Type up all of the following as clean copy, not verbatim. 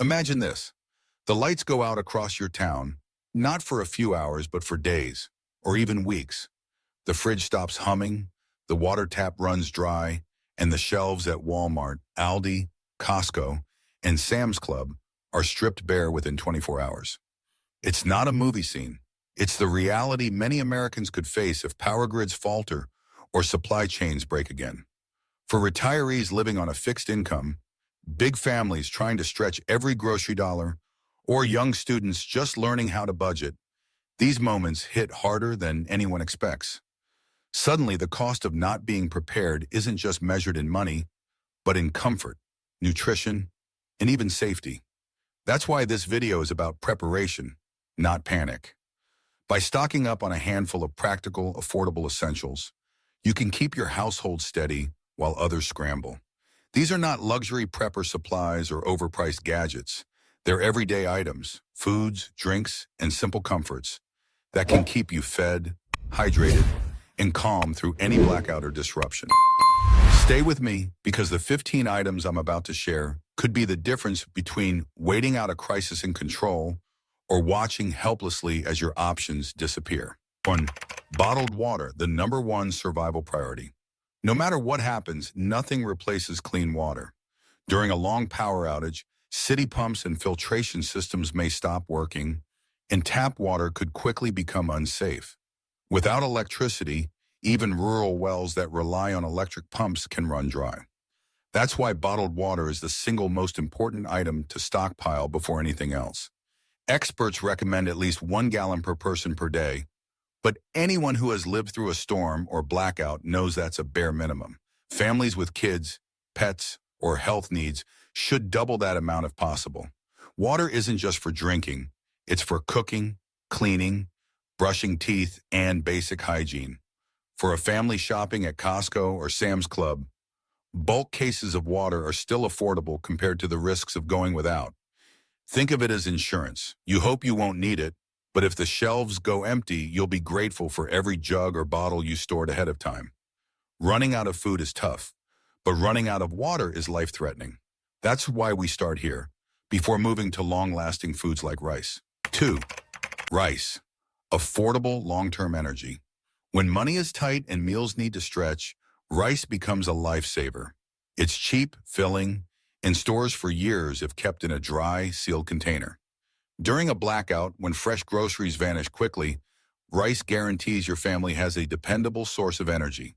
Imagine this. The lights go out across your town, not for a few hours, but for days, or even weeks. The fridge stops humming, the water tap runs dry, and the shelves at Walmart, Aldi, Costco, and Sam's Club are stripped bare within 24 hours. It's not a movie scene. It's the reality many Americans could face if power grids falter or supply chains break again. For retirees living on a fixed income, big families trying to stretch every grocery dollar, or young students just learning how to budget, these moments hit harder than anyone expects. Suddenly, the cost of not being prepared isn't just measured in money, but in comfort, nutrition, and even safety. That's why this video is about preparation, not panic. By stocking up on a handful of practical, affordable essentials, you can keep your household steady while others scramble. These are not luxury prepper supplies or overpriced gadgets. They're everyday items, foods, drinks, and simple comforts that can keep you fed, hydrated, and calm through any blackout or disruption. Stay with me because the 15 items I'm about to share could be the difference between waiting out a crisis in control or watching helplessly as your options disappear. 1. Bottled water, the #1 survival priority. No matter what happens, nothing replaces clean water. During a long power outage, city pumps and filtration systems may stop working, and tap water could quickly become unsafe. Without electricity, even rural wells that rely on electric pumps can run dry. That's why bottled water is the single most important item to stockpile before anything else. Experts recommend at least 1 gallon per person per day, but anyone who has lived through a storm or blackout knows that's a bare minimum. Families with kids, pets, or health needs should double that amount if possible. Water isn't just for drinking, it's for cooking, cleaning, brushing teeth, and basic hygiene. For a family shopping at Costco or Sam's Club, bulk cases of water are still affordable compared to the risks of going without. Think of it as insurance. You hope you won't need it, but if the shelves go empty, you'll be grateful for every jug or bottle you stored ahead of time. Running out of food is tough, but running out of water is life-threatening. That's why we start here, before moving to long-lasting foods like rice. 2. Rice. Affordable long-term energy. When money is tight and meals need to stretch, rice becomes a lifesaver. It's cheap, filling, and stores for years if kept in a dry, sealed container. During a blackout, when fresh groceries vanish quickly, rice guarantees your family has a dependable source of energy.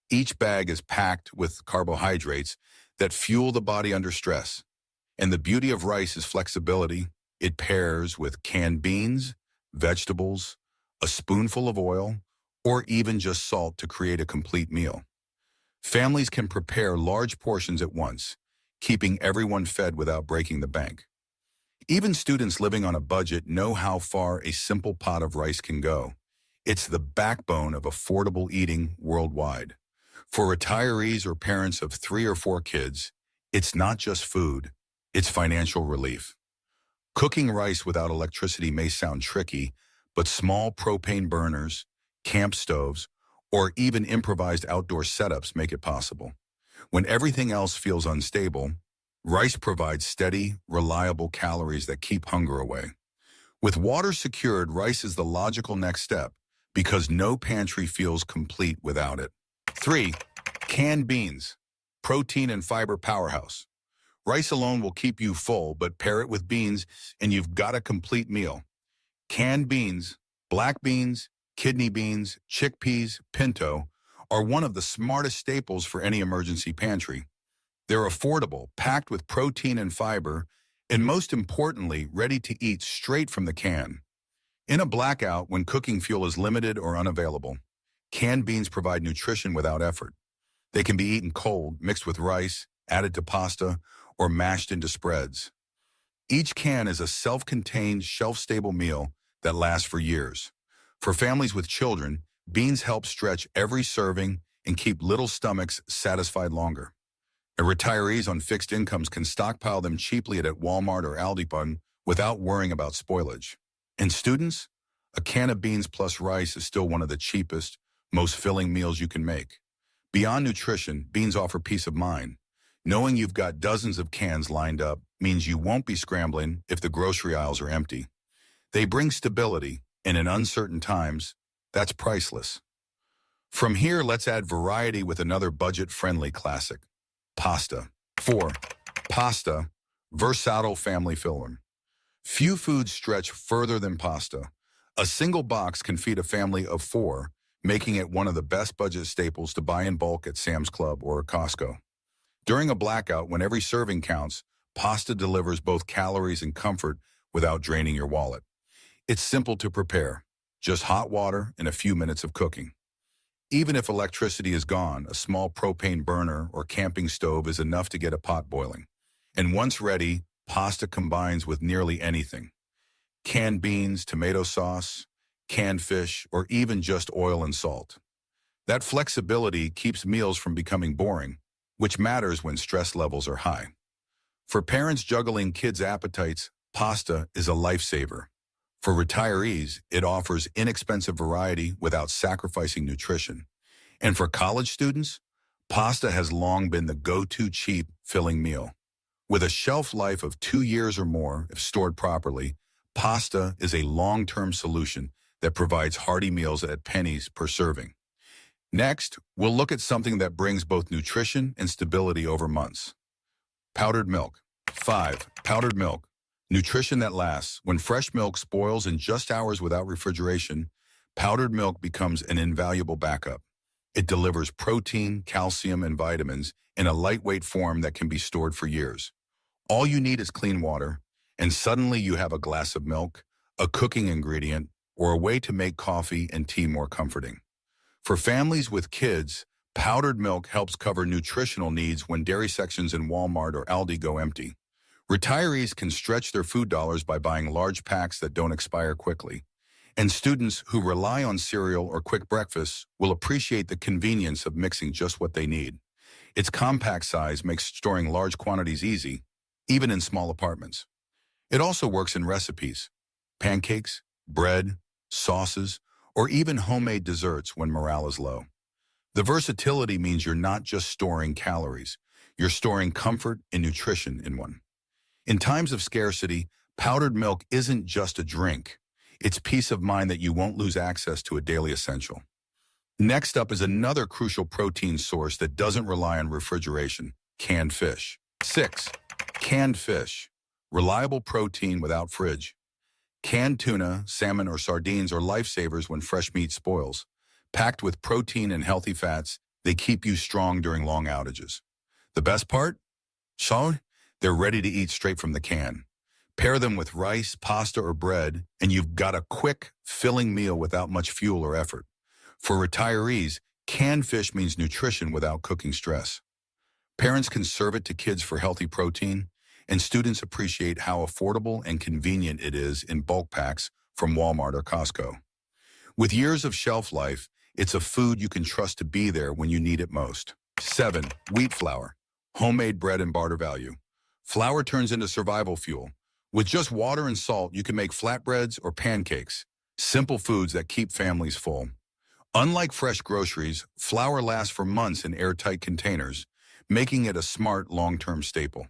Each bag is packed with carbohydrates that fuel the body under stress. And the beauty of rice is flexibility. It pairs with canned beans, vegetables, a spoonful of oil, or even just salt to create a complete meal. Families can prepare large portions at once, keeping everyone fed without breaking the bank. Even students living on a budget know how far a simple pot of rice can go. It's the backbone of affordable eating worldwide. For retirees or parents of 3 or 4 kids, it's not just food, it's financial relief. Cooking rice without electricity may sound tricky, but small propane burners, camp stoves, or even improvised outdoor setups make it possible. When everything else feels unstable, rice provides steady, reliable calories that keep hunger away. With water secured, rice is the logical next step because no pantry feels complete without it. 3. Canned beans, protein and fiber powerhouse. Rice alone will keep you full, but pair it with beans and you've got a complete meal. Canned beans, black beans, kidney beans, chickpeas, pinto, are one of the smartest staples for any emergency pantry. They're affordable, packed with protein and fiber, and most importantly, ready to eat straight from the can. In a blackout, when cooking fuel is limited or unavailable, canned beans provide nutrition without effort. They can be eaten cold, mixed with rice, added to pasta, or mashed into spreads. Each can is a self-contained, shelf-stable meal that lasts for years. For families with children, beans help stretch every serving and keep little stomachs satisfied longer. And retirees on fixed incomes can stockpile them cheaply at Walmart or Aldi without worrying about spoilage. And students, a can of beans plus rice is still one of the cheapest, most filling meals you can make. Beyond nutrition, beans offer peace of mind. Knowing you've got dozens of cans lined up means you won't be scrambling if the grocery aisles are empty. They bring stability, and in uncertain times, that's priceless. From here, let's add variety with another budget-friendly classic, pasta. 4. Pasta, versatile family filler. Few foods stretch further than pasta. A single box can feed a family of 4, making it one of the best budget staples to buy in bulk at Sam's Club or Costco. During a blackout, when every serving counts, pasta delivers both calories and comfort without draining your wallet. It's simple to prepare, just hot water and a few minutes of cooking. Even if electricity is gone, a small propane burner or camping stove is enough to get a pot boiling. And once ready, pasta combines with nearly anything. Canned beans, tomato sauce, canned fish, or even just oil and salt. That flexibility keeps meals from becoming boring, which matters when stress levels are high. For parents juggling kids' appetites, pasta is a lifesaver. For retirees, it offers inexpensive variety without sacrificing nutrition. And for college students, pasta has long been the go-to cheap, filling meal. With a shelf life of 2 years or more, if stored properly, pasta is a long-term solution that provides hearty meals at pennies per serving. Next, we'll look at something that brings both nutrition and stability over months. Powdered milk. 5. Powdered milk. Nutrition that lasts. When fresh milk spoils in just hours without refrigeration, powdered milk becomes an invaluable backup. It delivers protein, calcium, and vitamins in a lightweight form that can be stored for years. All you need is clean water, and suddenly you have a glass of milk, a cooking ingredient, or a way to make coffee and tea more comforting. For families with kids, powdered milk helps cover nutritional needs when dairy sections in Walmart or Aldi go empty. Retirees can stretch their food dollars by buying large packs that don't expire quickly. And students who rely on cereal or quick breakfasts will appreciate the convenience of mixing just what they need. Its compact size makes storing large quantities easy, even in small apartments. It also works in recipes, pancakes, bread, sauces, or even homemade desserts when morale is low. The versatility means you're not just storing calories, you're storing comfort and nutrition in one. In times of scarcity, powdered milk isn't just a drink. It's peace of mind that you won't lose access to a daily essential. Next up is another crucial protein source that doesn't rely on refrigeration, canned fish. 6. Canned fish. Reliable protein without fridge. Canned tuna, salmon, or sardines are lifesavers when fresh meat spoils. Packed with protein and healthy fats, they keep you strong during long outages. The best part? They're ready to eat straight from the can. Pair them with rice, pasta, or bread, and you've got a quick, filling meal without much fuel or effort. For retirees, canned fish means nutrition without cooking stress. Parents can serve it to kids for healthy protein, and students appreciate how affordable and convenient it is in bulk packs from Walmart or Costco. With years of shelf life, it's a food you can trust to be there when you need it most. 7. Wheat flour. Homemade bread and barter value. Flour turns into survival fuel. With just water and salt, you can make flatbreads or pancakes, simple foods that keep families full. Unlike fresh groceries, flour lasts for months in airtight containers, making it a smart long-term staple.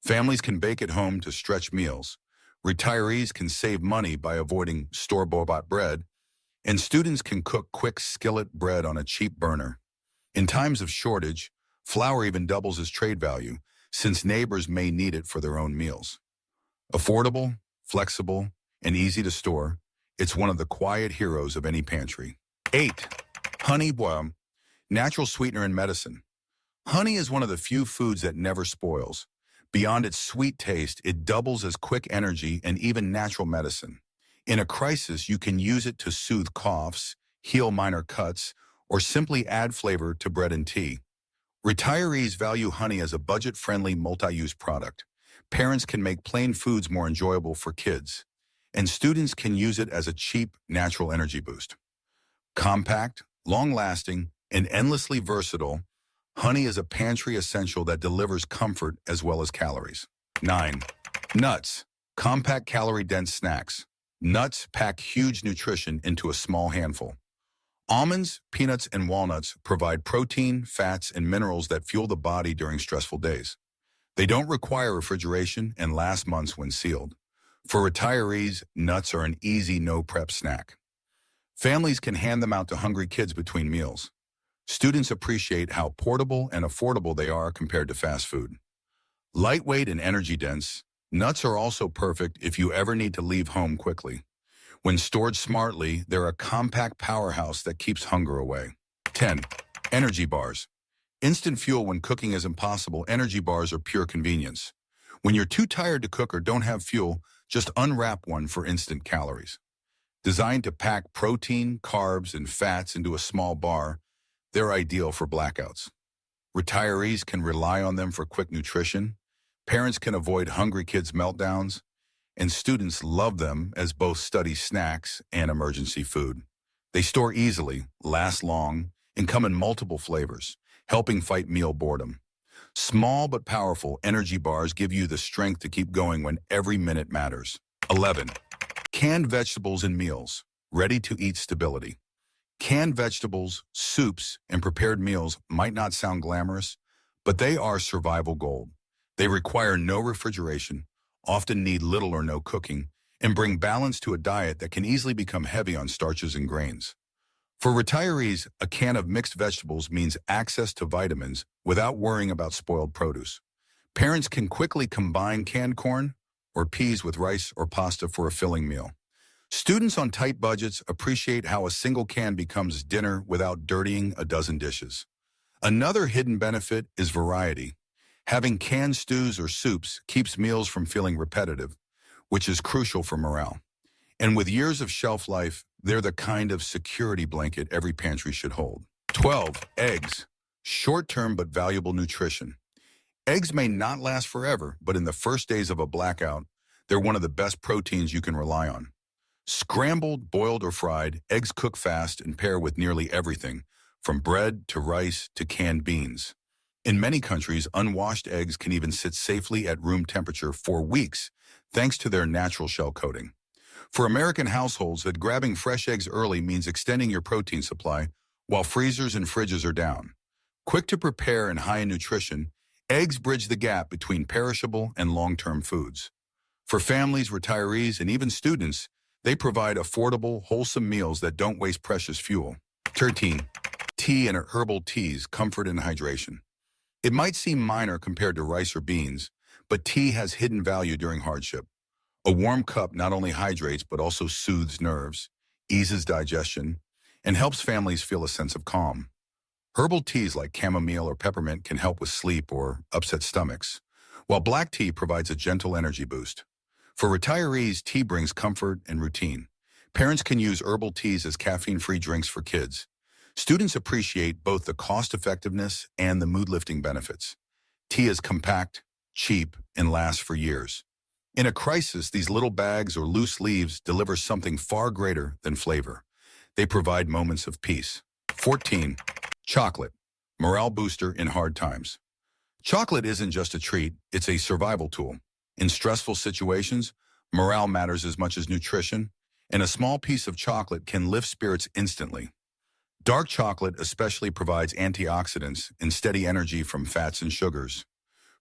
Families can bake at home to stretch meals. Retirees can save money by avoiding store-bought bread, and students can cook quick skillet bread on a cheap burner. In times of shortage, flour even doubles as trade value, since neighbors may need it for their own meals. Affordable, flexible, and easy to store, it's one of the quiet heroes of any pantry. 8. Honey, natural sweetener in medicine. Honey is one of the few foods that never spoils. Beyond its sweet taste, it doubles as quick energy and even natural medicine. In a crisis, you can use it to soothe coughs, heal minor cuts, or simply add flavor to bread and tea. Retirees value honey as a budget-friendly, multi-use product. Parents can make plain foods more enjoyable for kids, and students can use it as a cheap, natural energy boost. Compact, long-lasting, and endlessly versatile, honey is a pantry essential that delivers comfort as well as calories. 9. Nuts. Compact calorie-dense snacks. Nuts pack huge nutrition into a small handful. Almonds, peanuts, and walnuts provide protein, fats, and minerals that fuel the body during stressful days. They don't require refrigeration and last months when sealed. For retirees, nuts are an easy no-prep snack. Families can hand them out to hungry kids between meals. Students appreciate how portable and affordable they are compared to fast food. Lightweight and energy-dense, nuts are also perfect if you ever need to leave home quickly. When stored smartly, they're a compact powerhouse that keeps hunger away. 10. Energy bars. Instant fuel when cooking is impossible, energy bars are pure convenience. When you're too tired to cook or don't have fuel, just unwrap one for instant calories. Designed to pack protein, carbs, and fats into a small bar, they're ideal for blackouts. Retirees can rely on them for quick nutrition, parents can avoid hungry kids' meltdowns, and students love them as both study snacks and emergency food. They store easily, last long, and come in multiple flavors, helping fight meal boredom. Small but powerful energy bars give you the strength to keep going when every minute matters. 11. Canned vegetables and meals, ready-to-eat stability. Canned vegetables, soups, and prepared meals might not sound glamorous, but they are survival gold. They require no refrigeration, often need little or no cooking, and bring balance to a diet that can easily become heavy on starches and grains. For retirees, a can of mixed vegetables means access to vitamins without worrying about spoiled produce. Parents can quickly combine canned corn or peas with rice or pasta for a filling meal. Students on tight budgets appreciate how a single can becomes dinner without dirtying a dozen dishes. Another hidden benefit is variety. Having canned stews or soups keeps meals from feeling repetitive, which is crucial for morale. And with years of shelf life, they're the kind of security blanket every pantry should hold. 12. Eggs. Short-term but valuable nutrition. Eggs may not last forever, but in the first days of a blackout, they're one of the best proteins you can rely on. Scrambled, boiled, or fried, eggs cook fast and pair with nearly everything, from bread to rice to canned beans. In many countries, unwashed eggs can even sit safely at room temperature for weeks, thanks to their natural shell coating. For American households, that grabbing fresh eggs early means extending your protein supply while freezers and fridges are down. Quick to prepare and high in nutrition, eggs bridge the gap between perishable and long-term foods. For families, retirees, and even students, they provide affordable, wholesome meals that don't waste precious fuel. 13. Tea and herbal teas, comfort and hydration. It might seem minor compared to rice or beans, but tea has hidden value during hardship. A warm cup not only hydrates but also soothes nerves, eases digestion, and helps families feel a sense of calm. Herbal teas like chamomile or peppermint can help with sleep or upset stomachs, while black tea provides a gentle energy boost. For retirees, tea brings comfort and routine. Parents can use herbal teas as caffeine-free drinks for kids. Students appreciate both the cost-effectiveness and the mood-lifting benefits. Tea is compact, cheap, and lasts for years. In a crisis, these little bags or loose leaves deliver something far greater than flavor. They provide moments of peace. 14. Chocolate, morale booster in hard times. Chocolate isn't just a treat, it's a survival tool. In stressful situations, morale matters as much as nutrition, and a small piece of chocolate can lift spirits instantly. Dark chocolate especially provides antioxidants and steady energy from fats and sugars.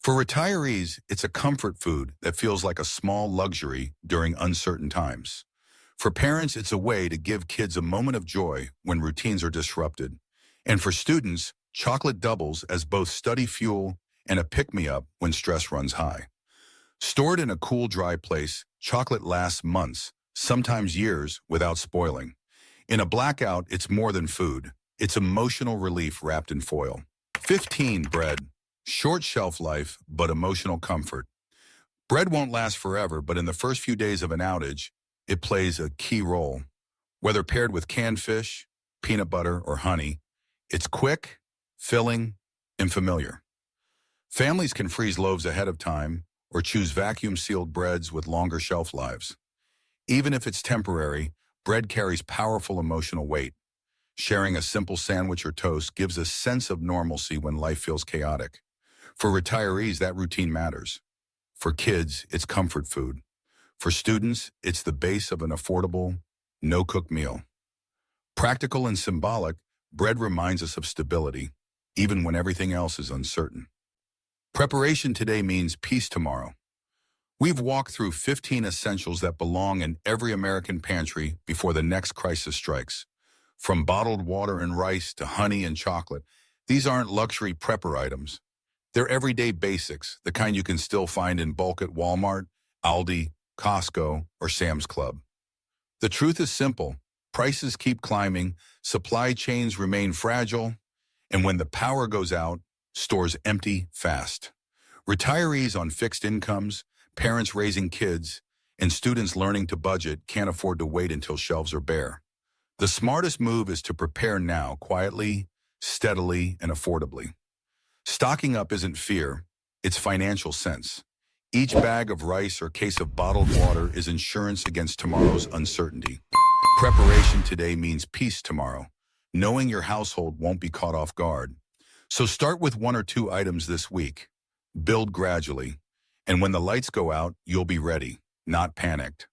For retirees, it's a comfort food that feels like a small luxury during uncertain times. For parents, it's a way to give kids a moment of joy when routines are disrupted. And for students, chocolate doubles as both study fuel and a pick-me-up when stress runs high. Stored in a cool, dry place, chocolate lasts months, sometimes years, without spoiling. In a blackout, it's more than food. It's emotional relief wrapped in foil. 15. Bread. Short shelf life, but emotional comfort. Bread won't last forever, but in the first few days of an outage, it plays a key role. Whether paired with canned fish, peanut butter, or honey, it's quick, filling, and familiar. Families can freeze loaves ahead of time or choose vacuum-sealed breads with longer shelf lives. Even if it's temporary, bread carries powerful emotional weight. Sharing a simple sandwich or toast gives a sense of normalcy when life feels chaotic. For retirees, that routine matters. For kids, it's comfort food. For students, it's the base of an affordable, no-cook meal. Practical and symbolic, bread reminds us of stability, even when everything else is uncertain. Preparation today means peace tomorrow. We've walked through 15 essentials that belong in every American pantry before the next crisis strikes. From bottled water and rice to honey and chocolate, these aren't luxury prepper items. They're everyday basics, the kind you can still find in bulk at Walmart, Aldi, Costco, or Sam's Club. The truth is simple. Prices keep climbing, supply chains remain fragile, and when the power goes out, stores empty fast. Retirees on fixed incomes, parents raising kids, and students learning to budget can't afford to wait until shelves are bare. The smartest move is to prepare now, quietly, steadily, and affordably. Stocking up isn't fear, it's financial sense. Each bag of rice or case of bottled water is insurance against tomorrow's uncertainty. Preparation today means peace tomorrow, knowing your household won't be caught off guard. So start with 1 or 2 items this week. Build gradually, and when the lights go out, you'll be ready, not panicked.